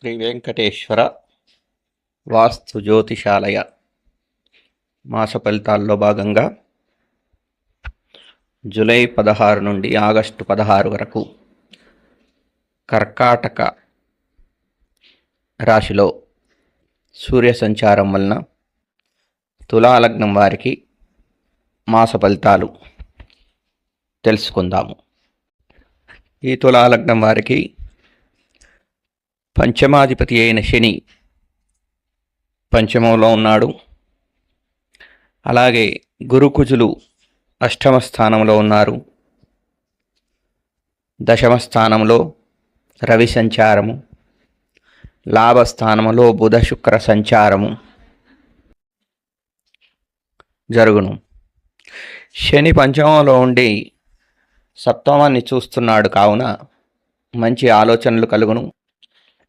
శ్రీ వెంకటేశ్వర వాస్తు జ్యోతిషాలయ మాస ఫలితాల్లో భాగంగా జూలై 16 నుండి ఆగస్టు 16 వరకు కర్కాటక రాశిలో సూర్య సంచారం వలన తులాలగ్నం వారికి మాస ఫలితాలు తెలుసుకుందాము. ఈ తులాలగ్నం వారికి పంచమాధిపతి అయిన శని పంచమంలో ఉన్నాడు. అలాగే గురుకుజులు అష్టమ స్థానంలో ఉన్నారు. దశమ స్థానంలో రవి సంచారము, లాభస్థానంలో బుధ శుక్ర సంచారము జరుగును. శని పంచమంలో ఉండి సప్తమాన్ని చూస్తున్నాడు కావున మంచి ఆలోచనలు కలుగును.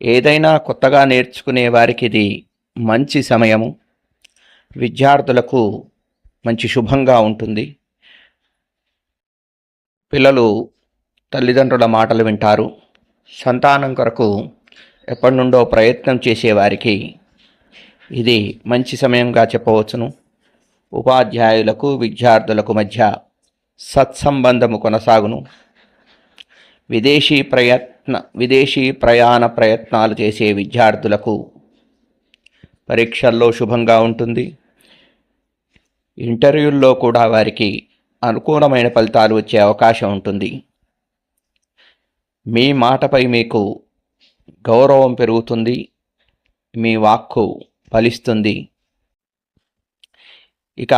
ఏదైనా కొత్తగా నేర్చుకునే వారికి ఇది మంచి సమయము. విద్యార్థులకు మంచి శుభంగా ఉంటుంది. పిల్లలు తల్లిదండ్రుల మాటలు వింటారు. సంతానం కొరకు ఎప్పటి నుండో ప్రయత్నం చేసేవారికి ఇది మంచి సమయంగా చెప్పవచ్చును. ఉపాధ్యాయులకు విద్యార్థులకు మధ్య సత్సంబంధము కొనసాగును. విదేశీ ప్రయాణ ప్రయత్నాలు చేసే విద్యార్థులకు పరీక్షల్లో శుభంగా ఉంటుంది. ఇంటర్వ్యూల్లో కూడా వారికి అనుకూలమైన ఫలితాలు వచ్చే అవకాశం ఉంటుంది. మీ మాటపై మీకు గౌరవం పెరుగుతుంది. మీ వాక్కు ఫలిస్తుంది. ఇక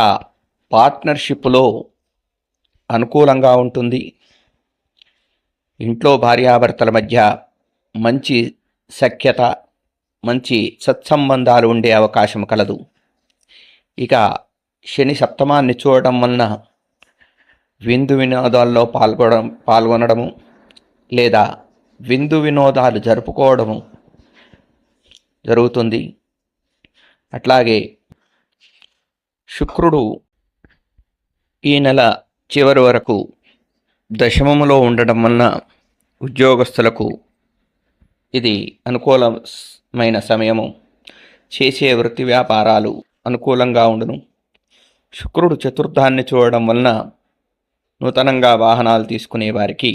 పార్ట్నర్షిప్లో అనుకూలంగా ఉంటుంది. ఇంట్లో భార్యాభర్తల మధ్య మంచి సఖ్యత, మంచి సత్సంబంధాలు ఉండే అవకాశం కలదు. ఇక శని సప్తమాన్ని చూడడం వలన విందు వినోదాల్లో పాల్గొనడము లేదా విందు వినోదాలు జరుపుకోవడము జరుగుతుంది. అట్లాగే శుక్రుడు ఈ నెల చివరి వరకు దశమములో ఉండడం వలన ఉద్యోగస్తులకు ఇది అనుకూలమైన సమయము. చేసే వృత్తి వ్యాపారాలు అనుకూలంగా ఉండును. శుక్రుడు చతుర్థాన్ని చూడడం వలన నూతనంగా వాహనాలు తీసుకునే వారికి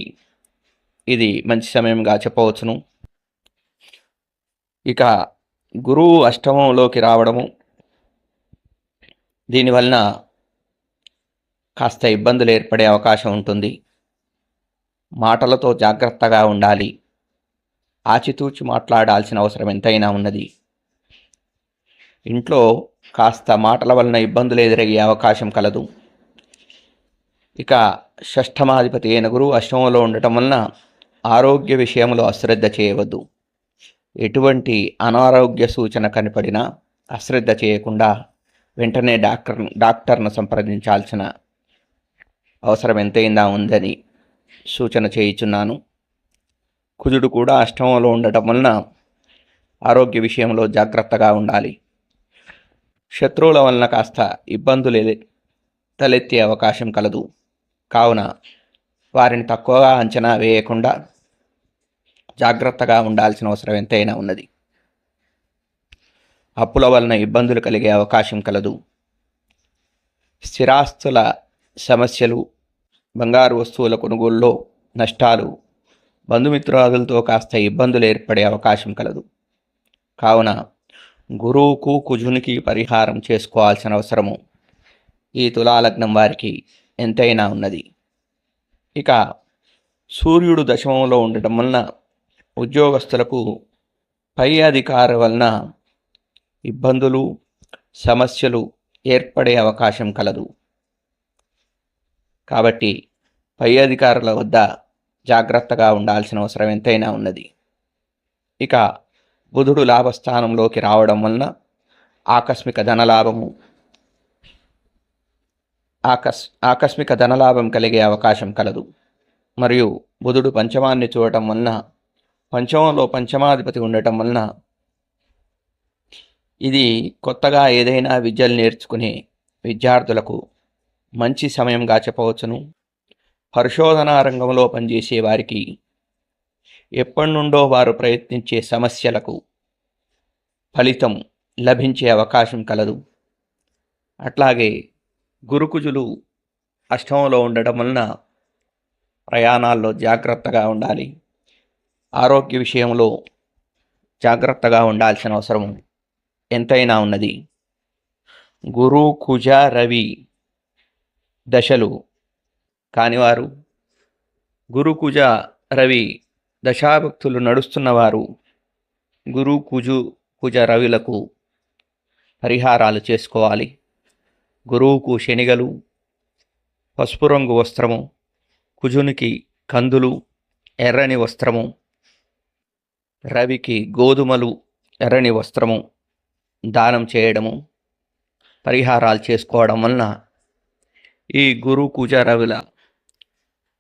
ఇది మంచి సమయంగా చెప్పవచ్చును. ఇక గురువు అష్టమంలోకి రావడము, దీనివలన కాస్త ఇబ్బందులు ఏర్పడే అవకాశం ఉంటుంది. మాటలతో జాగ్రత్తగా ఉండాలి. ఆచితూచి మాట్లాడాల్సిన అవసరం ఎంతైనా ఉన్నది. ఇంట్లో కాస్త మాటల వలన ఇబ్బందులు ఎదురయ్యే అవకాశం కలదు. ఇక షష్ఠమాధిపతి అయిన గురువు అష్టమంలో ఉండటం వలన ఆరోగ్య విషయంలో అశ్రద్ధ చేయవద్దు. ఎటువంటి అనారోగ్య సూచన కనపడినా అశ్రద్ధ చేయకుండా వెంటనే డాక్టర్ను సంప్రదించాల్సిన అవసరం ఎంతైనా ఉందని సూచన చేయుచున్నాను. కుజుడు కూడా అష్టమంలో ఉండటం వలన ఆరోగ్య విషయంలో జాగ్రత్తగా ఉండాలి. శత్రువుల వలన కాస్త ఇబ్బందులు తలెత్తే అవకాశం కలదు. కావున వారిని తక్కువగా అంచనా వేయకుండా జాగ్రత్తగా ఉండాల్సిన అవసరం ఎంతైనా ఉన్నది. అప్పుల వలన ఇబ్బందులు కలిగే అవకాశం కలదు. స్థిరాస్తుల సమస్యలు, బంగారు వస్తువుల కొనుగోలులో నష్టాలు, బంధుమిత్రాదులతో కాస్త ఇబ్బందులు ఏర్పడే అవకాశం కలదు. కావున గురువుకు కుజునికి పరిహారం చేసుకోవాల్సిన అవసరము ఈ తులాలగ్నం వారికి ఎంతైనా ఉన్నది. ఇక సూర్యుడు దశమంలో ఉండటం వలన ఉద్యోగస్తులకు పై అధికారి వలన ఇబ్బందులు, సమస్యలు ఏర్పడే అవకాశం కలదు. కాబట్టి పై అధికారుల వద్ద జాగ్రత్తగా ఉండాల్సిన అవసరం ఎంతైనా ఉన్నది. ఇక బుధుడు లాభస్థానంలోకి రావడం వలన ఆకస్మిక ధనలాభం కలిగే అవకాశం కలదు. మరియు బుధుడు పంచమాన్ని చూడటం వలన, పంచమంలో పంచమాధిపతి ఉండటం వలన ఇది కొత్తగా ఏదైనా విద్యలు నేర్చుకునే విద్యార్థులకు మంచి సమయంగా చెప్పవచ్చును. పరిశోధనా రంగంలో పనిచేసే వారికి ఎప్పటి నుండో వారు ప్రయత్నించే సమస్యలకు ఫలితం లభించే అవకాశం కలదు. అట్లాగే గురుకుజులు అష్టమంలో ఉండటం వలన ప్రయాణాల్లో జాగ్రత్తగా ఉండాలి. ఆరోగ్య విషయంలో జాగ్రత్తగా ఉండాల్సిన అవసరం ఎంతైనా ఉన్నది. గురు కుజ రవి దశలు కానివారు, గురు కుజ రవి దశాభక్తులు నడుస్తున్నవారు గురు కుజ రవిలకు పరిహారాలు చేసుకోవాలి. గురువుకు శనిగలు, పసుపు రంగు వస్త్రము, కుజునికి కందులు, ఎర్రని వస్త్రము, రవికి గోధుమలు, ఎర్రని వస్త్రము దానం చేయడము, పరిహారాలు చేసుకోవడం వలన ఈ గురు కుజ రవిల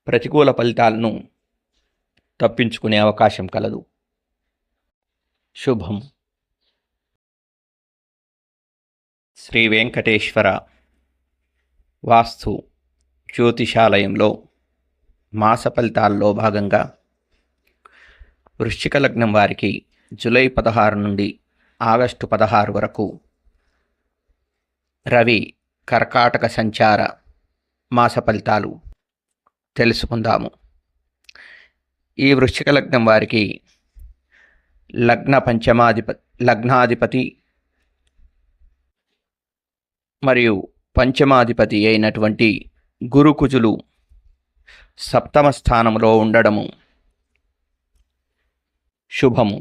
ప్రతికూల ఫలితాలను తప్పించుకునే అవకాశం కలదు. శుభం. శ్రీ వెంకటేశ్వర వాస్తు జ్యోతిషాలయంలో మాస ఫలితాల్లో భాగంగా వృశ్చిక లగ్నం వారికి జూలై 16 నుండి ఆగస్టు 16 వరకు రవి కర్కాటక సంచార మాస ఫలితాలు తెలుసుకుందాము. ఈ వృశ్చిక లగ్నం వారికి లగ్నాధిపతి మరియు పంచమాధిపతి అయినటువంటి గురుకుజులు సప్తమ స్థానంలో ఉండడము శుభము.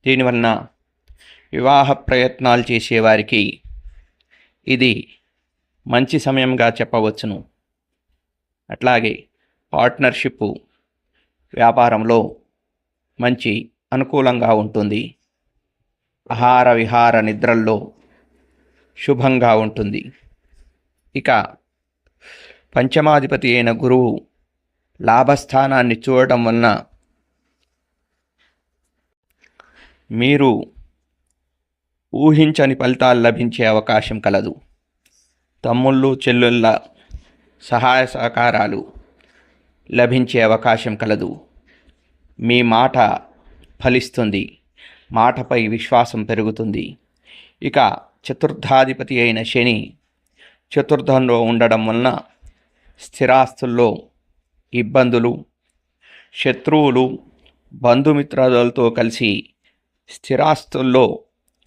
దీనివలన వివాహ ప్రయత్నాలు చేసేవారికి ఇది మంచి సమయంగా చెప్పవచ్చును. అట్లాగే పార్ట్నర్షిప్ వ్యాపారంలో మంచి అనుకూలంగా ఉంటుంది. ఆహార విహార నిద్రల్లో శుభంగా ఉంటుంది. ఇక పంచమాధిపతి అయిన గురువు లాభస్థానాన్ని చూడటం వలన మీరు ఊహించని ఫలితాలు లభించే అవకాశం కలదు. తమ్ముళ్ళు చెల్లెళ్ళ సహాయ సహకారాలు లభించే అవకాశం కలదు. మీ మాట ఫలిస్తుంది. మాటపై విశ్వాసం పెరుగుతుంది. ఇక చతుర్థాధిపతి అయిన శని చతుర్థంలో ఉండడం వలన స్థిరాస్తుల్లో ఇబ్బందులు, శత్రువులు, బంధుమిత్రాదులతో కలిసి స్థిరాస్తుల్లో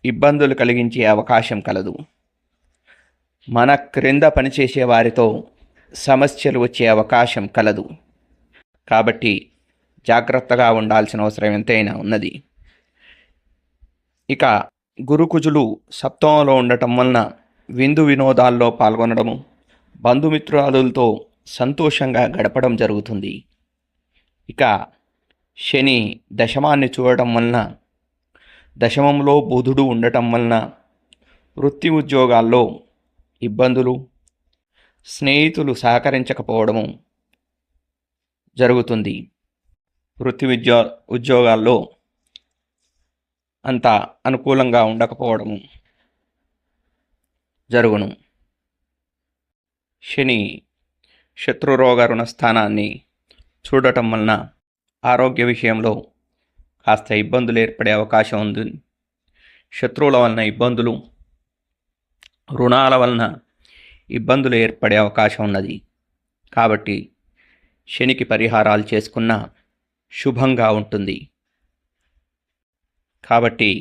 ఇబ్బందులు కలిగించే అవకాశం కలదు. మన క్రింద పనిచేసే వారితో సమస్యలు వచ్చే అవకాశం కలదు. కాబట్టి జాగ్రత్తగా ఉండాల్సిన అవసరం ఎంతైనా ఉన్నది. ఇక గురుకుజులు సప్తమంలో ఉండటం వలన విందు వినోదాల్లో పాల్గొనడము, బంధుమిత్రాదులతో సంతోషంగా గడపడం జరుగుతుంది. ఇక శని దశమాన్ని చూడటం వలన, దశమంలో బుధుడు ఉండటం వలన వృత్తి ఉద్యోగాల్లో ఇబ్బందులు, స్నేహితులు సహకరించకపోవడము జరుగుతుంది. వృత్తి ఉద్యోగాల్లో అంత అనుకూలంగా ఉండకపోవడము జరుగును. శని శత్రురోగ రుణస్థానాన్ని చూడటం వలన ఆరోగ్య విషయంలో కాస్త ఇబ్బందులు ఏర్పడే అవకాశం ఉంది. శత్రువుల వలన ఇబ్బందులు, రుణాల వలన ఇబ్బందులు ఏర్పడే అవకాశం ఉన్నది. కాబట్టి శనికి పరిహారాలు చేసుకున్న శుభంగా ఉంటుంది. కాబట్టి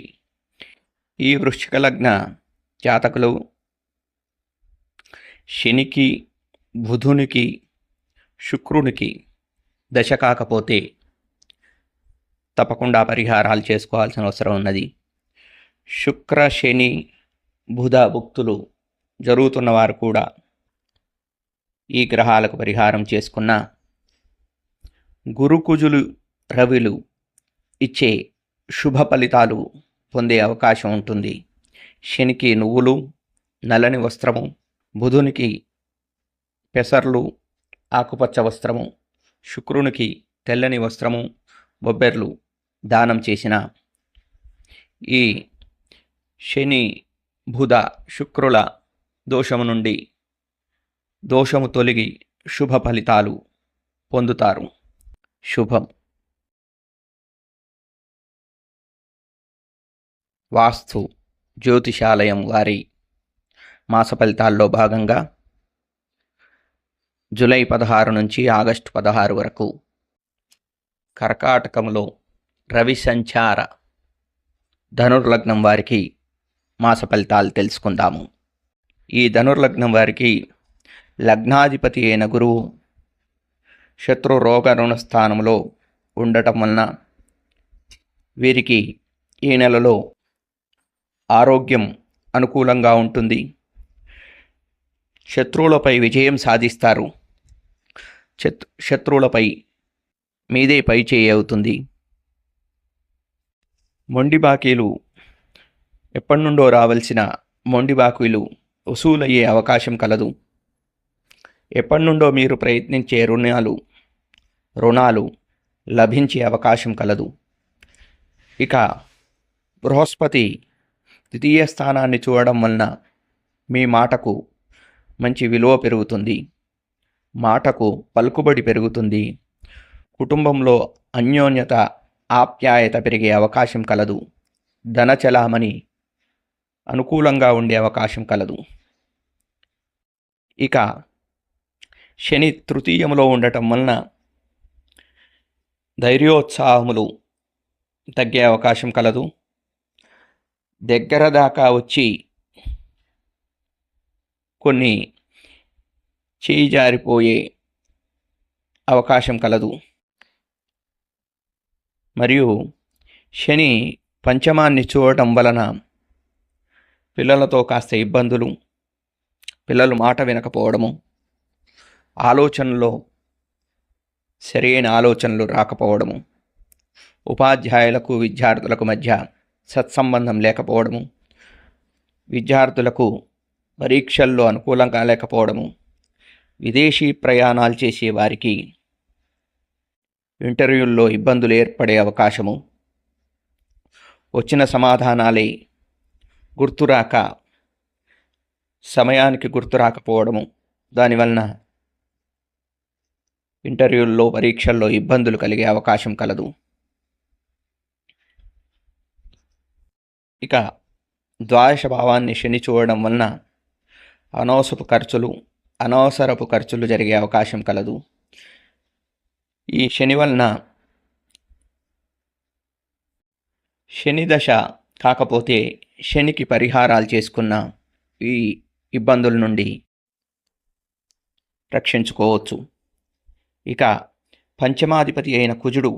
ఈ వృశ్చిక లగ్న జాతకులు శనికి, బుధునికి, శుక్రునికి దశ కాకపోతే తప్పకుండా పరిహారాలు చేసుకోవాల్సిన అవసరం ఉన్నది. శుక్ర, శని, బుధ భుక్తులు జరుగుతున్నవారు కూడా ఈ గ్రహాలకు పరిహారం చేసుకున్న గురుకుజులు రవిలు ఇచ్చే శుభ ఫలితాలు పొందే అవకాశం ఉంటుంది. శనికి నువ్వులు, నల్లని వస్త్రము, బుధునికి పెసర్లు, ఆకుపచ్చ వస్త్రము, శుక్రునికి తెల్లని వస్త్రము, బొబ్బెర్లు దానం చేసిన ఈ శని, బుధ, శుక్రుల దోషము నుండి దోషము తొలగి శుభ ఫలితాలు పొందుతారు. శుభం. వాస్తు జ్యోతిషాలయం వారి మాస ఫలితాల్లో భాగంగా జూలై 16 నుంచి ఆగస్టు 16 వరకు కర్కాటకంలో రవి సంచార ధనుర్లగ్నం వారికి మాస ఫలితాలు తెలుసుకుందాము. ఈ ధనుర్లగ్నం వారికి లగ్నాధిపతి అయిన గురువు శత్రు రోగ రుణ స్థానంలో ఉండటం వలన వీరికి ఈ నెలలో ఆరోగ్యం అనుకూలంగా ఉంటుంది. శత్రువులపై విజయం సాధిస్తారు. శత్రువులపై మీదే పై చేయి అవుతుంది. మొండి బాకీలు, ఎప్పటి నుండో రావాల్సిన మొండి బాకీలు వసూలయ్యే అవకాశం కలదు. ఎప్పటి నుండో మీరు ప్రయత్నించే రుణాలు లభించే అవకాశం కలదు. ఇక బృహస్పతి ద్వితీయ స్థానాన్ని చూడడం వలన మీ మాటకు మంచి విలువ పెరుగుతుంది. మాటకు పలుకుబడి పెరుగుతుంది. కుటుంబంలో అన్యోన్యత, ఆప్యాయత పెరిగే అవకాశం కలదు. ధనచలామణి అనుకూలంగా ఉండే అవకాశం కలదు. ఇక శని తృతీయంలో ఉండటం వలన ధైర్యోత్సాహములు తగ్గే అవకాశం కలదు. దగ్గర దాకా వచ్చి కొన్ని చేయి జారిపోయే అవకాశం కలదు. మరియు శని పంచమాన్ని చూడటం వలన పిల్లలతో కాస్త ఇబ్బందులు, పిల్లలు మాట వినకపోవడము, ఆలోచనలో సరైన ఆలోచనలు రాకపోవడము, ఉపాధ్యాయులకు విద్యార్థులకు మధ్య సత్సంబంధం లేకపోవడము, విద్యార్థులకు పరీక్షల్లో అనుకూలంగా లేకపోవడము, విదేశీ ప్రయాణాలు చేసే వారికి ఇంటర్వ్యూల్లో ఇబ్బందులు ఏర్పడే అవకాశము, వచ్చిన సమాధానాలే గుర్తురాక సమయానికి గుర్తురాకపోవడము, దానివలన ఇంటర్వ్యూల్లో పరీక్షల్లో ఇబ్బందులు కలిగే అవకాశం కలదు. ఇక ద్వాదశ భావాన్ని శని చూడడం వలన అనవసరపు ఖర్చులు జరిగే అవకాశం కలదు. ఈ శని వలన శని దశ కాకపోతే శనికి పరిహారాలు చేసుకున్న ఈ ఇబ్బందుల నుండి రక్షించుకోవచ్చు. ఇక పంచమాధిపతి అయిన కుజుడు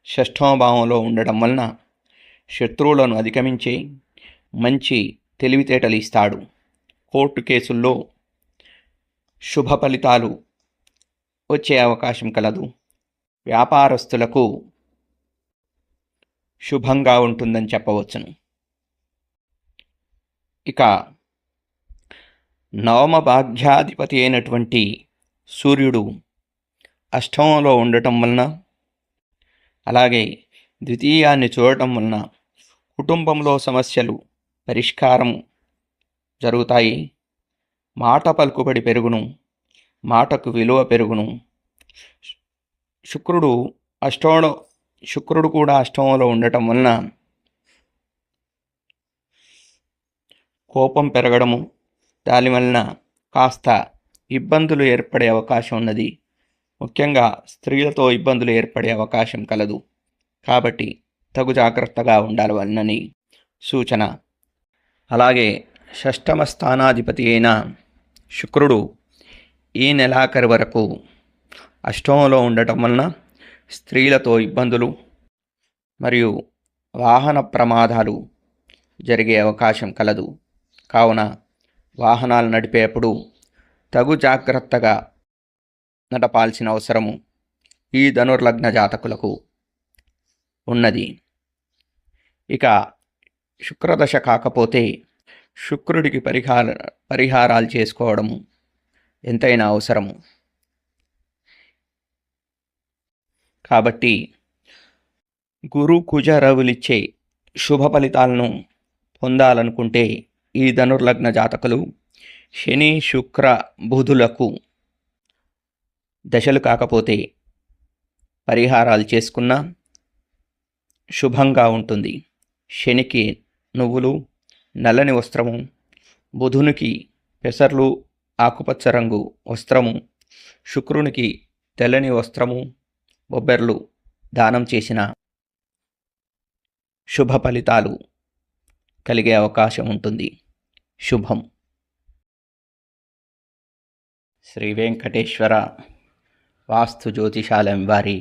షష్ఠమ భావంలో ఉండడం వలన శత్రువులను అధిగమించే మంచి తెలివితేటలు ఇస్తాడు. కోర్టు కేసుల్లో శుభ ఫలితాలు వచ్చే అవకాశం కలదు. వ్యాపారస్తులకు శుభంగా ఉంటుందని చెప్పవచ్చును. ఇక నవమ భాగ్యాధిపతి అయినటువంటి సూర్యుడు అష్టమంలో ఉండటం వలన, అలాగే ద్వితీయాన్ని చూడటం వలన కుటుంబంలో సమస్యలు పరిష్కారం జరుగుతాయి. మాట పలుకుబడి పెరుగును, మాటకు విలువ పెరుగును. శుక్రుడు కూడా అష్టమంలో ఉండటం వలన కోపం పెరగడము, దాని వలన కాస్త ఇబ్బందులు ఏర్పడే అవకాశం ఉన్నది. ముఖ్యంగా స్త్రీలతో ఇబ్బందులు ఏర్పడే అవకాశం కలదు. కాబట్టి తగు జాగ్రత్తగా ఉండాలని సూచన. అలాగే షష్టమ స్థానాధిపతి అయిన శుక్రుడు ఈ నెలాఖరు వరకు అష్టమంలో ఉండటం వలన స్త్రీలతో ఇబ్బందులు మరియు వాహన ప్రమాదాలు జరిగే అవకాశం కలదు. కావున వాహనాలు నడిపేప్పుడు తగు జాగ్రత్తగా నడపాల్సిన అవసరము ఈ ధనుర్లగ్న జాతకులకు ఉన్నది. ఇక శుక్రదశ కాకపోతే శుక్రుడికి పరిహారాలు చేసుకోవడము ఎంతైనా అవసరము. కాబట్టి గురు కుజ రవులిచ్చే శుభ ఫలితాలను పొందాలనుకుంటే ఈ ధనుర్లగ్న జాతకులు శని శుక్ర బుధులకు దశలు కాకపోతే పరిహారాలు చేసుకున్నా శుభంగా ఉంటుంది. శనికి నువ్వులు, నల్లని వస్త్రము, బుధునికి పెసర్లు ఆకుపచ్చ రంగు వస్త్రము, శుక్రునికి తెల్లని వస్త్రము, బొబ్బెర్లు దానం చేసిన శుభ ఫలితాలు కలిగే అవకాశం ఉంటుంది. శుభం. శ్రీ వెంకటేశ్వర వాస్తు జ్యోతిషాలయం వారి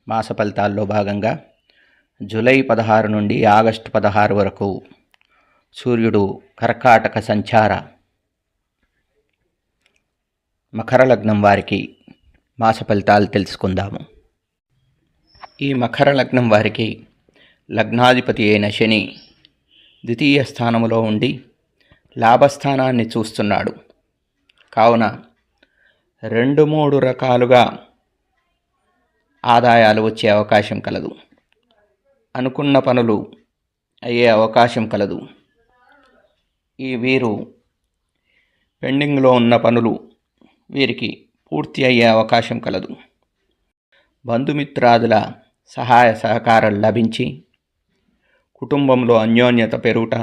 మాస ఫలితాల్లో భాగంగా జూలై 16 నుండి ఆగస్టు 16 వరకు సూర్యుడు కర్కాటక సంచార మకర లగ్నం వారికి మాస ఫలితాలు తెలుసుకుందాము. ఈ మకర లగ్నం వారికి లగ్నాధిపతి అయిన శని ద్వితీయ స్థానములో ఉండి లాభస్థానాన్ని చూస్తున్నాడు. కావున 2-3 రకాలుగా ఆదాయాలు వచ్చే అవకాశం కలదు. అనుకున్న పనులు అయ్యే అవకాశం కలదు. వీరు పెండింగ్లో ఉన్న పనులు వీరికి పూర్తి అయ్యే అవకాశం కలదు. బంధుమిత్రాదుల సహాయ సహకారాలు లభించి కుటుంబంలో అన్యోన్యత పెరుగుట,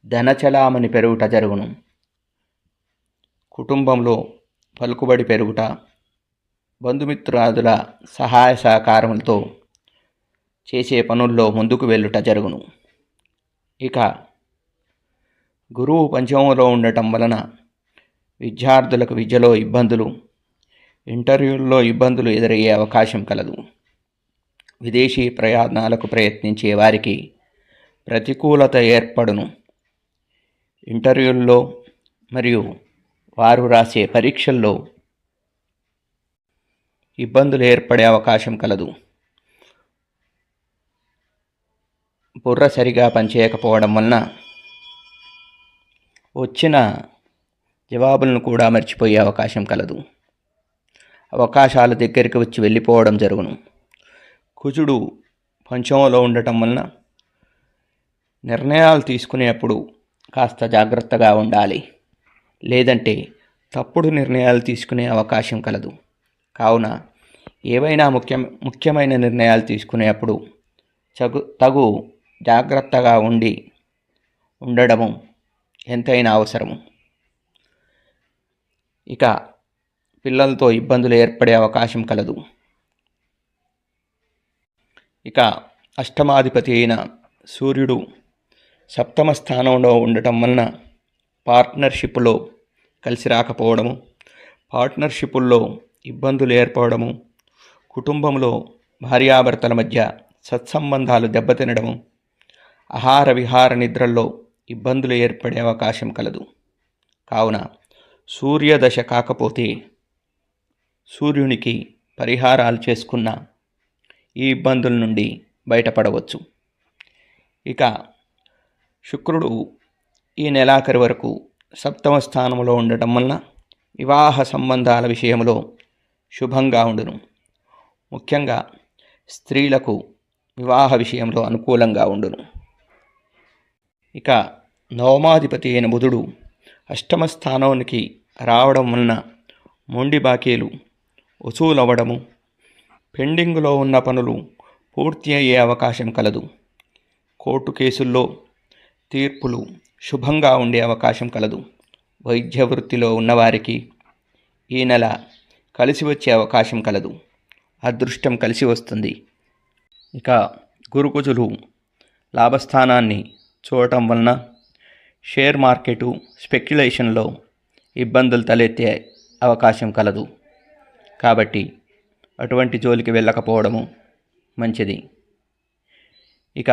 ధనచలామణి పెరుగుట జరుగును. కుటుంబంలో పలుకుబడి పెరుగుట, బంధుమిత్రాదుల సహాయ సహకారములతో చేసే పనుల్లో ముందుకు వెళ్ళుట జరుగును. ఇక గురువు పంచమంలో ఉండటం వలన విద్యార్థులకు విద్యలో ఇబ్బందులు, ఇంటర్వ్యూల్లో ఇబ్బందులు ఎదురయ్యే అవకాశం కలదు. విదేశీ ప్రయాణాలకు ప్రయత్నించే వారికి ప్రతికూలత ఏర్పడును. ఇంటర్వ్యూల్లో మరియు వారు రాసే పరీక్షల్లో ఇబ్బందులు ఏర్పడే అవకాశం కలదు. బుర్ర సరిగా పనిచేయకపోవడం వలన వచ్చిన జవాబులను కూడా మర్చిపోయే అవకాశం కలదు. అవకాశాల దగ్గరికి వచ్చి వెళ్ళిపోవడం జరుగును. కుజుడు పంచమంలో ఉండటం వలన నిర్ణయాలు తీసుకునేప్పుడు కాస్త జాగ్రత్తగా ఉండాలి. లేదంటే తప్పుడు నిర్ణయాలు తీసుకునే అవకాశం కలదు. కావున ఏవైనా ముఖ్యమైన నిర్ణయాలు తీసుకునేప్పుడు తగు జాగ్రత్తగా ఉండడము ఎంతైనా అవసరము. ఇక పిల్లలతో ఇబ్బందులు ఏర్పడే అవకాశం కలదు. ఇక అష్టమాధిపతి అయిన సూర్యుడు సప్తమ స్థానంలో ఉండటం వలన పార్ట్నర్షిప్లో కలిసి రాకపోవడము, పార్ట్నర్షిప్పుల్లో ఇబ్బందులు ఏర్పడము, కుటుంబంలో భార్యాభర్తల మధ్య సత్సంబంధాలు దెబ్బతినడము, ఆహార విహార నిద్రల్లో ఇబ్బందులు ఏర్పడే అవకాశం కలదు. కావున సూర్యదశ కాకపోతే సూర్యునికి పరిహారాలు చేసుకున్న ఈ ఇబ్బందుల నుండి బయటపడవచ్చు. ఇక శుక్రుడు ఈ నెలాఖరు వరకు సప్తమ స్థానంలో ఉండటం వలన వివాహ సంబంధాల విషయంలో శుభంగా ఉండును. ముఖ్యంగా స్త్రీలకు వివాహ విషయంలో అనుకూలంగా ఉండును. ఇక నవమాధిపతి అయిన బుధుడు అష్టమ స్థానానికి రావడం వలన మొండి బాకీలు వసూలవ్వడము, పెండింగ్లో ఉన్న పనులు పూర్తి అయ్యే అవకాశం కలదు. కోర్టు కేసుల్లో తీర్పులు శుభంగా ఉండే అవకాశం కలదు. వైద్య వృత్తిలో ఉన్నవారికి ఈ నెల కలిసి వచ్చే అవకాశం కలదు. అదృష్టం కలిసి వస్తుంది. ఇక గురుకుజులు లాభస్థానాన్ని చూడటం వలన షేర్ మార్కెటు స్పెక్యులేషన్లో ఇబ్బందులు తలెత్తే అవకాశం కలదు. కాబట్టి అటువంటి జోలికి వెళ్ళకపోవడము మంచిది. ఇక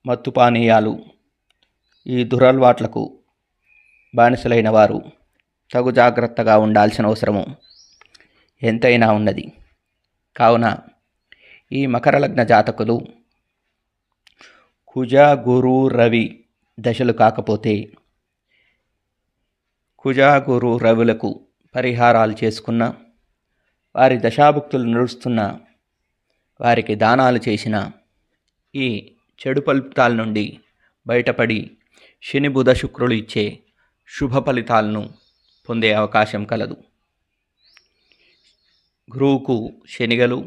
మత్తు పానీయాలు, ఈ దురలవాట్లకు బానిసలైన వారు తగు జాగ్రత్తగా ఉండాల్సిన అవసరము ఎంతైనా ఉన్నది. కావున ఈ మకర లగ్న జాతకులు కుజ, గురు, రవి దశలు కాకపోతే కుజ, గురు, రవులకు పరిహారాలు చేసుకున్న, వారి దశాభుక్తులు నడుస్తున్న వారికి దానాలు చేసిన ఈ చెడు ఫలితాల నుండి బయటపడి శని, బుధ, శుక్రులు ఇచ్చే శుభ ఫలితాలను పొందే అవకాశం కలదు. గురువుకు శనిగలు,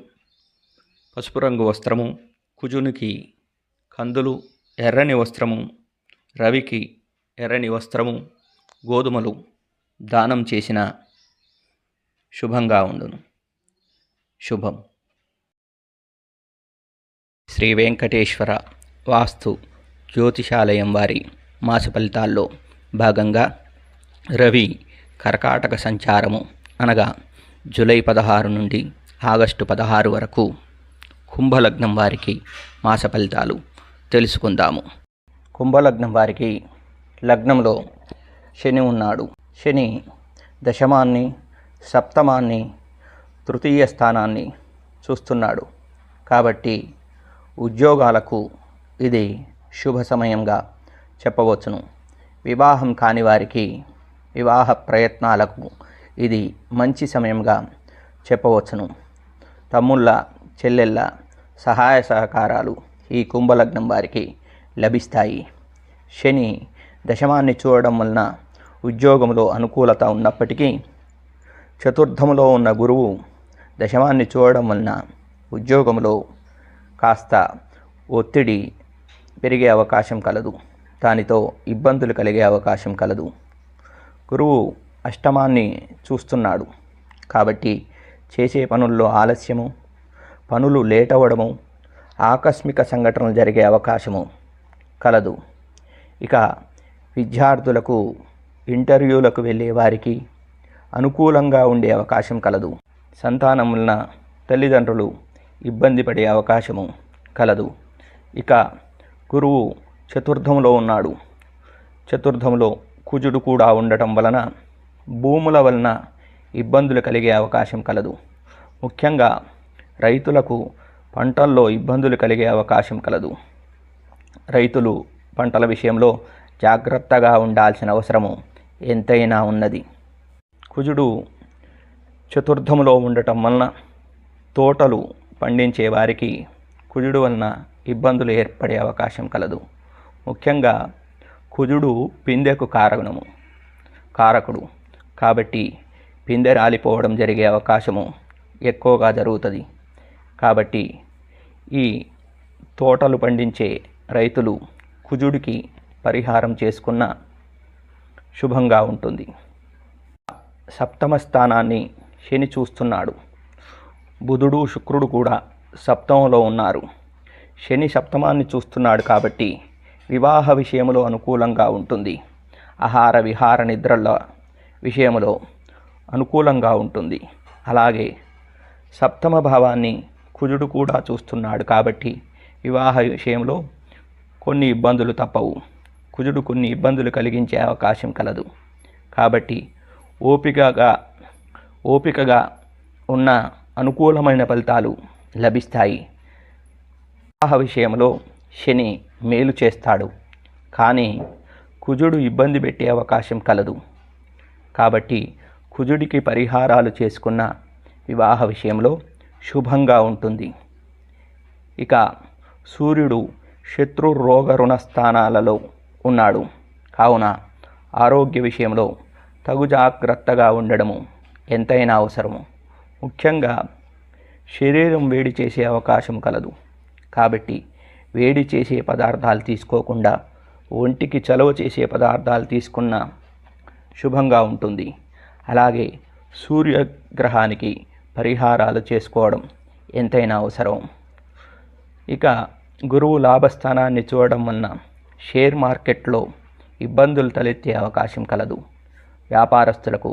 పసుపు రంగు వస్త్రము, కుజునికి కందులు, ఎర్రని వస్త్రము, రవికి ఎర్రని వస్త్రము, గోధుమలు దానం చేసిన శుభంగా ఉండును. శుభం. శ్రీ వెంకటేశ్వర వాస్తు జ్యోతిషాలయం వారి మాస ఫలితాల్లో భాగంగా రవి కర్కాటక సంచారము అనగా జూలై 16 నుండి ఆగస్టు 16 వరకు కుంభలగ్నం వారికి మాస ఫలితాలు తెలుసుకుందాము. కుంభలగ్నం వారికి లగ్నంలో శని ఉన్నాడు. శని దశమాన్ని, సప్తమాన్ని, తృతీయ స్థానాన్ని చూస్తున్నాడు. కాబట్టి ఉద్యోగాలకు ఇది శుభ సమయంగా చెప్పవచ్చును. వివాహం కాని వారికి వివాహ ప్రయత్నాలకు ఇది మంచి సమయంగా చెప్పవచ్చును. తమ్ముళ్ళ, చెల్లెళ్ళ సహాయ సహకారాలు ఈ కుంభలగ్నం వారికి లభిస్తాయి. శని దశమాన్ని చూడడం వలన ఉద్యోగంలో అనుకూలత ఉన్నప్పటికీ, చతుర్థంలో ఉన్న గురువు దశమాన్ని చూడడం వలన ఉద్యోగంలో కాస్త ఒత్తిడి పెరిగే అవకాశం కలదు. దానితో ఇబ్బందులు కలిగే అవకాశం కలదు. గురువు అష్టమాన్ని చూస్తున్నాడు. కాబట్టి చేసే పనుల్లో ఆలస్యము, పనులు లేట్ అవ్వడము, ఆకస్మిక సంఘటనలు జరిగే అవకాశము కలదు. ఇక విద్యార్థులకు, ఇంటర్వ్యూలకు వెళ్ళే వారికి అనుకూలంగా ఉండే అవకాశం కలదు. సంతానం వలన తల్లిదండ్రులు ఇబ్బంది పడే అవకాశము కలదు. ఇక గురువు చతుర్థంలో ఉన్నాడు. చతుర్థంలో కుజుడు కూడా ఉండటం వలన భూముల వలన ఇబ్బందులు కలిగే అవకాశం కలదు. ముఖ్యంగా రైతులకు పంటల్లో ఇబ్బందులు కలిగే అవకాశం కలదు. రైతులు పంటల విషయంలో జాగ్రత్తగా ఉండాల్సిన అవసరము ఎంతైనా ఉన్నది. కుజుడు చతుర్థంలో ఉండటం వలన తోటలు పండించే వారికి కుజుడు వలన ఇబ్బందులు ఏర్పడే అవకాశం కలదు. ముఖ్యంగా కుజుడు పిందెకు కారకుడు. కాబట్టి పిందె రాలిపోవడం జరిగే అవకాశము ఎక్కువగా జరుగుతుంది. కాబట్టి ఈ తోటలు పండించే రైతులు కుజుడికి పరిహారం చేసుకున్న శుభంగా ఉంటుంది. సప్తమ స్థానాన్ని శని చూస్తున్నాడు. బుధుడు, శుక్రుడు కూడా సప్తమంలో ఉన్నారు. శని సప్తమాన్ని చూస్తున్నాడు కాబట్టి వివాహ విషయంలో అనుకూలంగా ఉంటుంది. ఆహార విహార నిద్రల విషయంలో అనుకూలంగా ఉంటుంది. అలాగే సప్తమ భావాన్ని కుజుడు కూడా చూస్తున్నాడు కాబట్టి వివాహ విషయంలో కొన్ని ఇబ్బందులు తప్పవు. కుజుడు కొన్ని ఇబ్బందులు కలిగించే అవకాశం కలదు. కాబట్టి ఓపికగా ఉన్న అనుకూలమైన ఫలితాలు లభిస్తాయి. వివాహ విషయంలో శని మేలు చేస్తాడు, కానీ కుజుడు ఇబ్బంది పెట్టే అవకాశం కలదు. కాబట్టి కుజుడికి పరిహారాలు చేసుకున్న వివాహ విషయంలో శుభంగా ఉంటుంది. ఇక సూర్యుడు శత్రు రోగ రుణ స్థానాలలో ఉన్నాడు. కావున ఆరోగ్య విషయంలో తగు జాగ్రత్తగా ఉండడము ఎంతైనా అవసరము. ముఖ్యంగా శరీరం వేడి చేసే అవకాశం కలదు. కాబట్టి వేడి చేసే పదార్థాలు తీసుకోకుండా ఒంటికి చలవ చేసే పదార్థాలు తీసుకున్న శుభంగా ఉంటుంది. అలాగే సూర్యగ్రహానికి పరిహారాలు చేసుకోవడం ఎంతైనా అవసరం. ఇక గురువు లాభస్థానాన్ని చూడడం వలన షేర్ మార్కెట్లో ఇబ్బందులు తలెత్తే అవకాశం కలదు. వ్యాపారస్తులకు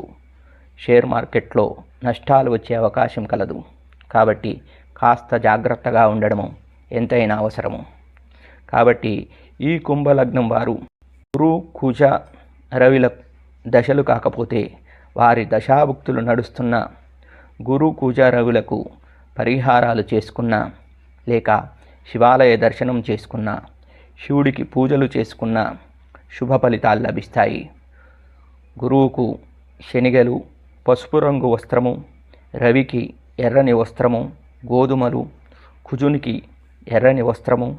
షేర్ మార్కెట్లో నష్టాలు వచ్చే అవకాశం కలదు. కాబట్టి కాస్త జాగ్రత్తగా ఉండడము ఎంతైనా అవసరము. కాబట్టి ఈ కుంభలగ్నం వారు గురు, కుజ, రవిల దశలు కాకపోతే వారి దశాభుక్తులు నడుస్తున్న గురు, కుజ, రవులకు పరిహారాలు చేసుకున్న, లేక శివాలయ దర్శనం చేసుకున్న, శివుడికి పూజలు చేసుకున్న శుభ ఫలితాలు లభిస్తాయి. గురువుకు శనిగలు, పసుపు రంగు వస్త్రము, రవికి ఎర్రని వస్త్రము, గోధుమలు, కుజునికి ఎర్రని వస్త్రము,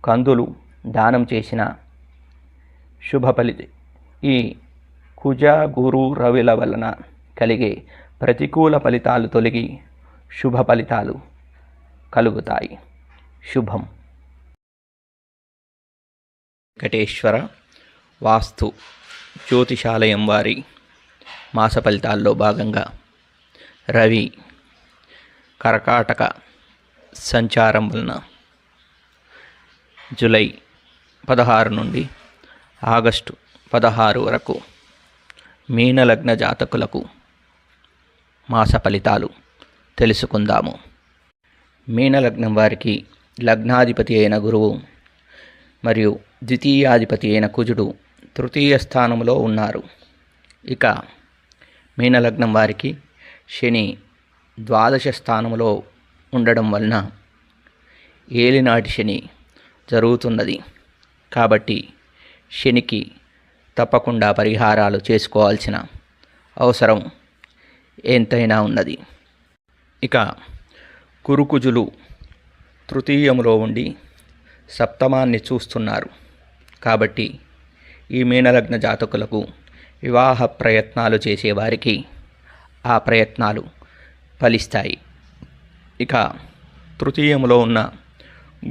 కందులు దానం చేసిన శుభ ఫలితం. ఈ కుజ, గురు, రవిల వలన కలిగే ప్రతికూల ఫలితాలు తొలగి శుభ ఫలితాలు కలుగుతాయి. శుభం. వెంకటేశ్వర వాస్తు జ్యోతిషాలయం వారి మాస ఫలితాల్లో భాగంగా రవి కర్కాటక సంచారం వలన జూలై 16 నుండి ఆగస్టు 16 వరకు మీనలగ్న జాతకులకు మాస ఫలితాలు తెలుసుకుందాము. మీనలగ్నం వారికి లగ్నాధిపతి అయిన గురువు మరియు ద్వితీయాధిపతి అయిన కుజుడు తృతీయ స్థానంలో ఉన్నారు. ఇక మీనలగ్నం వారికి శని ద్వాదశ స్థానంలో ఉండడం వలన ఏలినాటి శని జరుగుతున్నది. కాబట్టి శనికి తప్పకుండా పరిహారాలు చేసుకోవాల్సిన అవసరం ఎంతైనా ఉన్నది. ఇక కురుకుజులు తృతీయములో ఉండి సప్తమాన్ని చూస్తున్నారు. కాబట్టి ఈ మీనలగ్న జాతకులకు వివాహ ప్రయత్నాలు చేసేవారికి ఆ ప్రయత్నాలు ఫలిస్తాయి. ఇక తృతీయంలో ఉన్న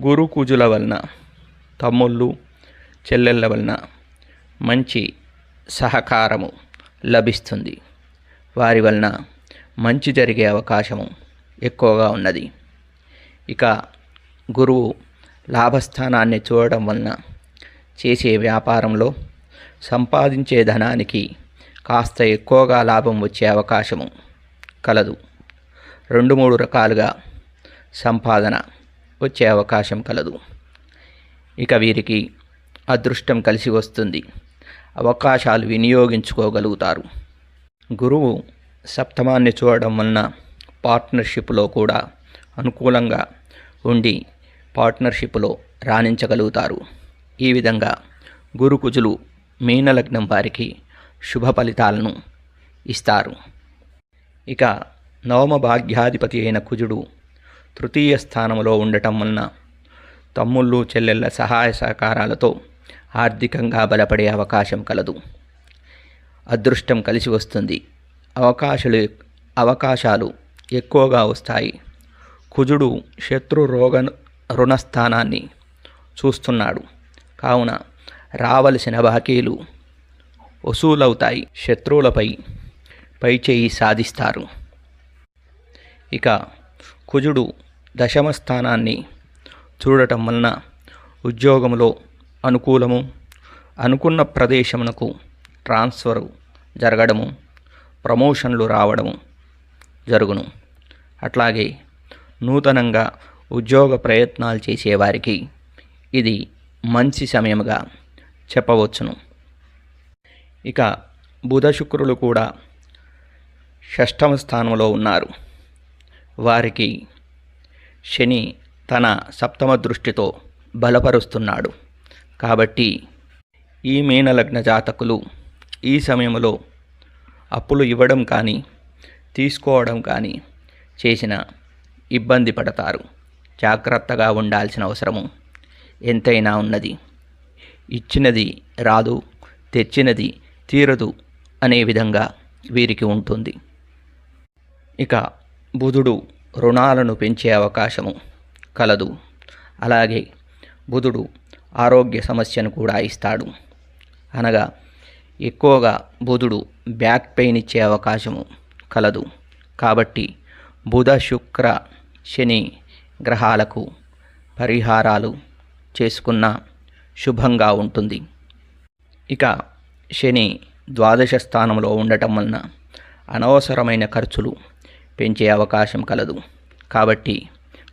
గురుకుజుల వలన తమ్ముళ్ళు చెల్లెళ్ళ వలన మంచి సహకారము లభిస్తుంది. వారి వలన మంచి జరిగే అవకాశము ఎక్కువగా ఉన్నది. ఇక గురువు లాభస్థానాన్ని చూడడం వలన చేసే వ్యాపారంలో సంపాదించే ధనానికి కాస్త ఎక్కువగా లాభం వచ్చే అవకాశము కలదు. 2-3 రకాలుగా సంపాదన వచ్చే అవకాశం కలదు. ఇక వీరికి అదృష్టం కలిసి వస్తుంది. అవకాశాలు వినియోగించుకోగలుగుతారు. గురువు సప్తమాన్ని చూడడం వలన పార్ట్నర్షిప్లో కూడా అనుకూలంగా ఉండి పార్ట్నర్షిప్లో రాణించగలుగుతారు. ఈ విధంగా గురుకుజులు మీనలగ్నం వారికి శుభ ఫలితాలను ఇస్తారు. ఇక నవమ భాగ్యాధిపతి అయిన కుజుడు తృతీయ స్థానంలో ఉండటం వలన తమ్ముళ్ళు చెల్లెళ్ళ సహాయ సహకారాలతో ఆర్థికంగా బలపడే అవకాశం కలదు. అదృష్టం కలిసి వస్తుంది. అవకాశాలు ఎక్కువగా వస్తాయి. కుజుడు శత్రు రోగ రుణస్థానాన్ని చూస్తున్నాడు. కావున రావలసిన బాకీలు వసూలవుతాయి. శత్రువులపై పైచేయి సాధిస్తారు. ఇక కుజుడు దశమ స్థానాన్ని చూడటం వలన ఉద్యోగంలో అనుకూలము, అనుకున్న ప్రదేశమునకు ట్రాన్స్ఫరు జరగడము, ప్రమోషన్లు రావడము జరుగును. అట్లాగే నూతనంగా ఉద్యోగ ప్రయత్నాలు చేసేవారికి ఇది మంచి సమయముగా చెప్పవచ్చును. ఇక బుధ శుక్రులు కూడా షష్టమ స్థానంలో ఉన్నారు. వారికి శని తన సప్తమ దృష్టితో బలపరుస్తున్నాడు. కాబట్టి ఈ మీనలగ్న జాతకులు ఈ సమయంలో అప్పులు ఇవ్వడం కానీ తీసుకోవడం కానీ చేసిన ఇబ్బంది పడతారు. జాగ్రత్తగా ఉండాల్సిన అవసరము ఎంతైనా ఉన్నది. ఇచ్చినది రాదు, తెచ్చినది తీరదు అనే విధంగా వీరికి ఉంటుంది. ఇక బుధుడు రుణాలను పెంచే అవకాశము కలదు. అలాగే బుధుడు ఆరోగ్య సమస్యను కూడా ఇస్తాడు. అనగా ఎక్కువగా బుధుడు బ్యాక్ పెయిన్ ఇచ్చే అవకాశము కలదు. కాబట్టి బుధ శుక్ర శని గ్రహాలకు పరిహారాలు చేసుకున్న శుభంగా ఉంటుంది. ఇక శని ద్వాదశ స్థానంలో ఉండటం వలన అనవసరమైన ఖర్చులు పెంచే అవకాశం కలదు. కాబట్టి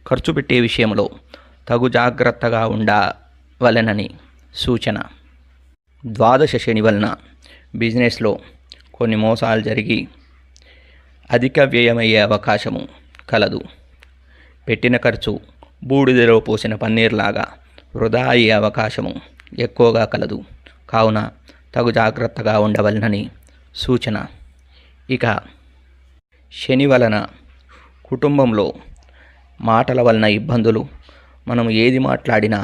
ఖర్చు పెట్టే విషయంలో తగు జాగ్రత్తగా ఉండవలెనని సూచన. ద్వాదశ శని వలన బిజినెస్లో కొన్ని మోసాలు జరిగి అధిక వ్యయమయ్యే అవకాశము కలదు. పెట్టిన ఖర్చు బూడిదలో పోసిన పన్నీర్లాగా వృధా అయ్యే అవకాశము ఎక్కువగా కలదు. కావున తగు జాగ్రత్తగా ఉండవలనని సూచన. ఇక శని వలన కుటుంబంలో మాటల వలన ఇబ్బందులు, మనం ఏది మాట్లాడినా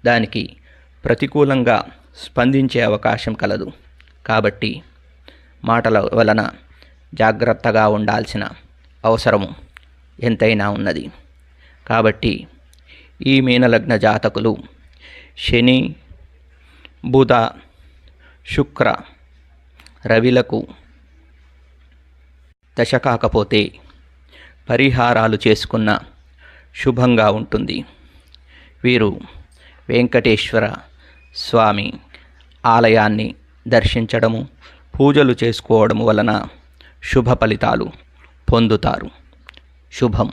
దానికి ప్రతికూలంగా స్పందించే అవకాశం కలదు. కాబట్టి మాటల వలన జాగ్రత్తగా ఉండాల్సిన అవసరము ఎంతైనా ఉన్నది. కాబట్టి ఈ మీనలగ్న జాతకులు శని బుధ, శుక్ర, రవిలకు దశ కాకపోతే పరిహారాలు చేసుకున్న శుభంగా ఉంటుంది. వీరు వెంకటేశ్వర స్వామి ఆలయాన్ని దర్శించడము, పూజలు చేసుకోవడం వలన శుభ ఫలితాలు పొందుతారు. శుభం.